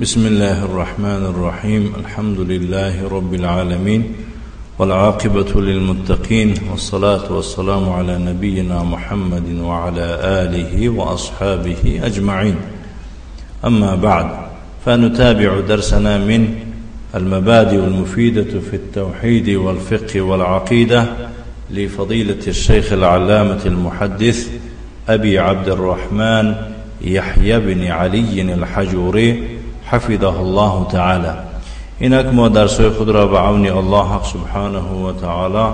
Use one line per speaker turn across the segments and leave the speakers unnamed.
بسم الله الرحمن الرحيم. الحمد لله رب العالمين والعاقبة للمتقين، والصلاة والسلام على نبينا محمد وعلى آله وأصحابه أجمعين. أما بعد، فنتابع درسنا من المبادئ المفيدة في التوحيد والفقه والعقيدة لفضيلة الشيخ العلامة المحدث أبي عبد الرحمن يحيى بن علي الحجوري حفظه الله تعالى. اینک ما درسای خود را به عون الله حق سبحانه و تعالی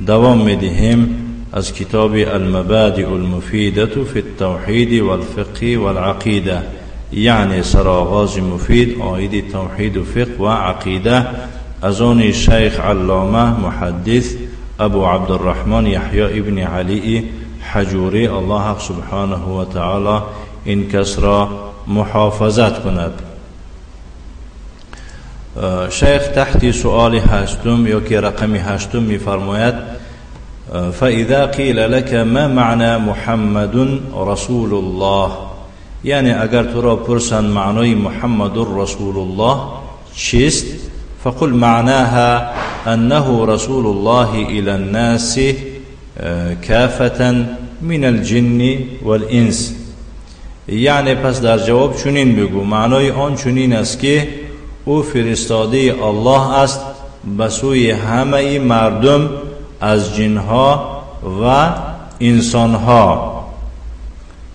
دوام میدهیم از کتاب المبادئ المفیدة فی التوحید والفقه والعقیده، یعنی سرآغاز مفید آیید توحید و فقه و عقیده از آن شیخ علامه محدث ابو عبد الرحمن یحیی ابن علی حجوری، الله حق سبحانه و تعالی این کس را محافظت کند. شیخ تحت سؤال هشتم یا که رقم هشتم می فرماید: فاذا قیل لك ما معنى محمد رسول الله، یعنی اگر تو را پرسند معنای محمد رسول الله چیست، فقل معناها انه رسول الله الى الناس کافة من الجن والانس، یعنی پس در جواب چنین بگو معنای آن چنین است که او فرستاده الله است به سوی همه مردم از جنها و انسانها.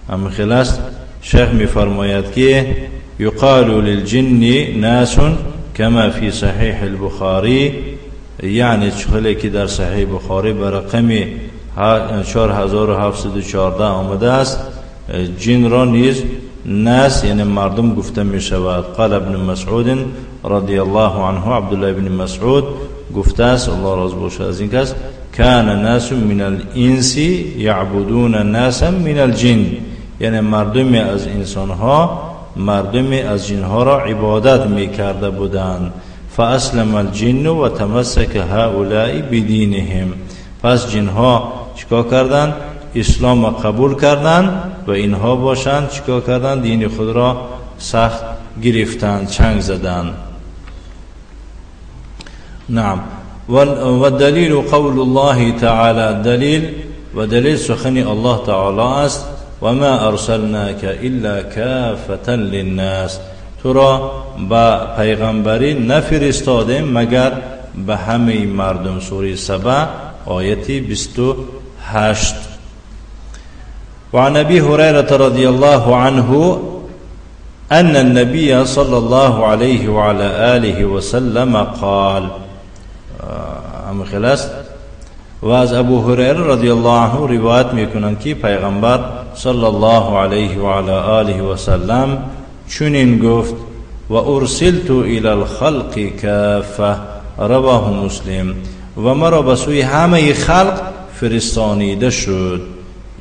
هم خلاص شیخ می فرماید که یقال للجن ناس کما فی صحیح البخاری، یعنی چخلی که در صحیح بخاری به رقم 4714 آمده است، جن را نیز ناس یعنی مردم گفته می شود. قال ابن مسعود رضی الله عنه، عبدالله ابن مسعود گفته است الله راضی باشد از این کس: کان ناس من الانس یعبدون ناسا من الجن، یعنی مردم از انسانها مردم از جنها را عبادت می کرده بودند. فاسلم الجن و تمسک هؤلاء بدینهم، پس جنها چیکار کردند؟ اسلام قبول کردند و اینها باشند چیکار کردند؟ دین خود را سخت گرفتند، چنگ زدند. نعم. و دلیل قول الله تعالی، دلیل سخن الله تعالی است: و ما ارسلناک الا کافة للناس، تو را با پیغمبری نفرستادیم مگر به همه مردم. سوره سبع آیت 28. وعن ابي هريره رضي الله عنه ان النبي صلى الله عليه وعلى آله وسلم قال، هم خلاص. و از ابو هریره رضی الله عنه روایت میکنند که پیغمبر صلی الله علیه و علی آله و سلم چنین گفت: و ارسلت الى الخلق کافه، رواه مسلم. و مرا به سوی همه خلق فرستانیده شد،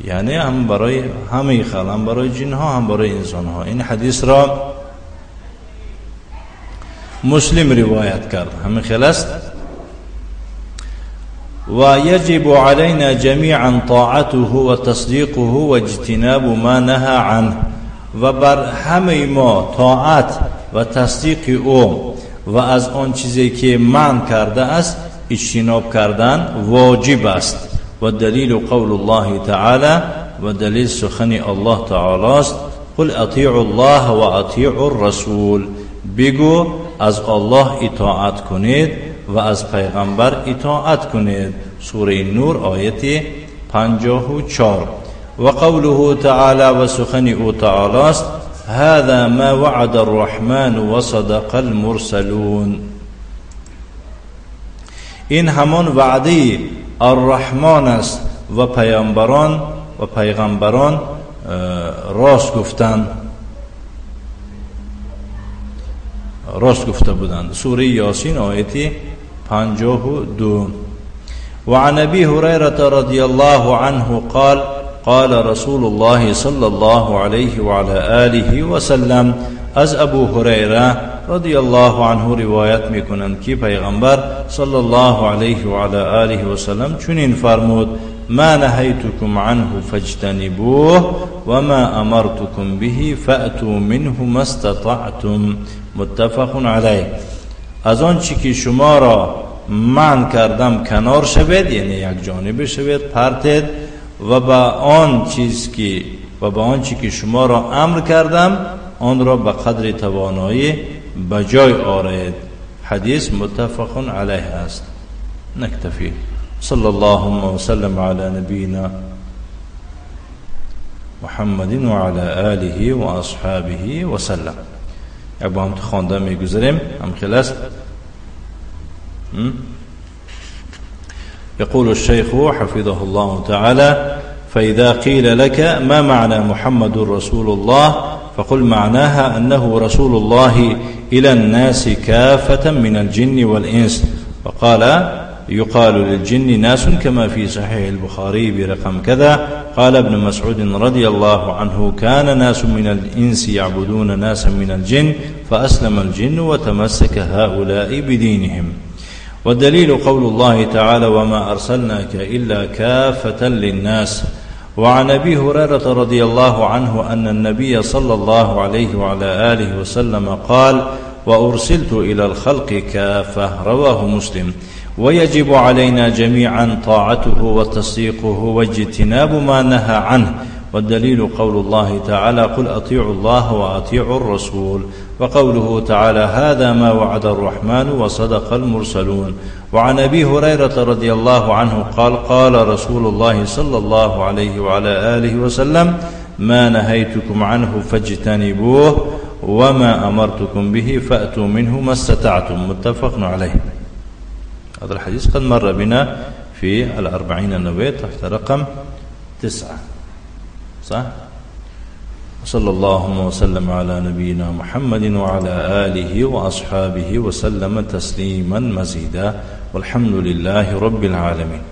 یعنی هم برای همه خلق، هم برای جنها هم برای انسانها. این حدیث را مسلم روایت کرد. همین خلاص. و یجب علینا جمیعا طاعته و تصدیقه و اجتناب ما نهى عنه، و بر همه ما طاعت و تصدیق او و از آن چیزی که منع کرده است اجتناب کردن واجب است. و دلیل قول الله تعالی، و دلیل سخن الله تعالی است: قل اطیعوا الله و اطیعوا الرسول، بگو از الله اطاعت کنید و از پیغمبر اطاعت کنید. سوره نور آیت 54. و قوله تعالی، و سخن او تعالی است: هذا ما وعد الرحمن و صدق المرسلون، این همان وعده الرحمن است و پیغمبران راست گفته بودند. سوره یاسین آیت 52. وعن ابي هريره رضي الله عنه قال: قال رسول الله صلى الله عليه وعلى آله وسلم، از ابو هریره رضی الله عنه روایت میکنند که پیغمبر صلی الله علیه و علی آله و سلم چنین فرمود: ما نهيتكم عنه فاجتنبوه وما أمرتكم به فأتوا منه ما استطعتم. متفق علیه. از آن چی که شما را منع کردم کنار شوید، یعنی یک جانبه شوید، پرتید، و به آن چی که شما را امر کردم آن را به قدر توانایی به جای آورید. حدیث متفق علیه است. نکتفی. صلی الله وسلم علی نبینا محمد و علی آله و اصحابه و سلم. یک با هم تو خوانده میگذاریم. هم خلاص. يقول الشيخ حفظه الله تعالى: فإذا قيل لك ما معنى محمد رسول الله فقل معناها أنه رسول الله إلى الناس كافة من الجن والإنس. وقال: يقال للجن ناس كما في صحيح البخاري برقم كذا. قال ابن مسعود رضي الله عنه: كان ناس من الإنس يعبدون ناسا من الجن فأسلم الجن وتمسك هؤلاء بدينهم. والدليل قول الله تعالى: وما أرسلناك إلا كافة للناس. وعن أبي هريرة رضي الله عنه أن النبي صلى الله عليه وعلى آله وسلم قال: وأرسلت إلى الخلق كافة. رواه مسلم. ويجب علينا جميعا طاعته وتصديقه واجتناب ما نهى عنه. والدليل قول الله تعالى: قل أطيعوا الله وأطيعوا الرسول. وقوله تعالى: هذا ما وعد الرحمن وصدق المرسلون. وعن أبي هريرة رضي الله عنه قال: قال رسول الله صلى الله عليه وعلى آله وسلم: ما نهيتكم عنه فاجتنبوه وما أمرتكم به فأتوا منه ما استطعتم. متفق عليه. هذا الحديث قد مر بنا في 40 النووية تحت رقم 9. صح؟ صلى الله وسلم على نبينا محمد وعلى آله وأصحابه وسلم تسليما مزيدا، والحمد لله رب العالمين.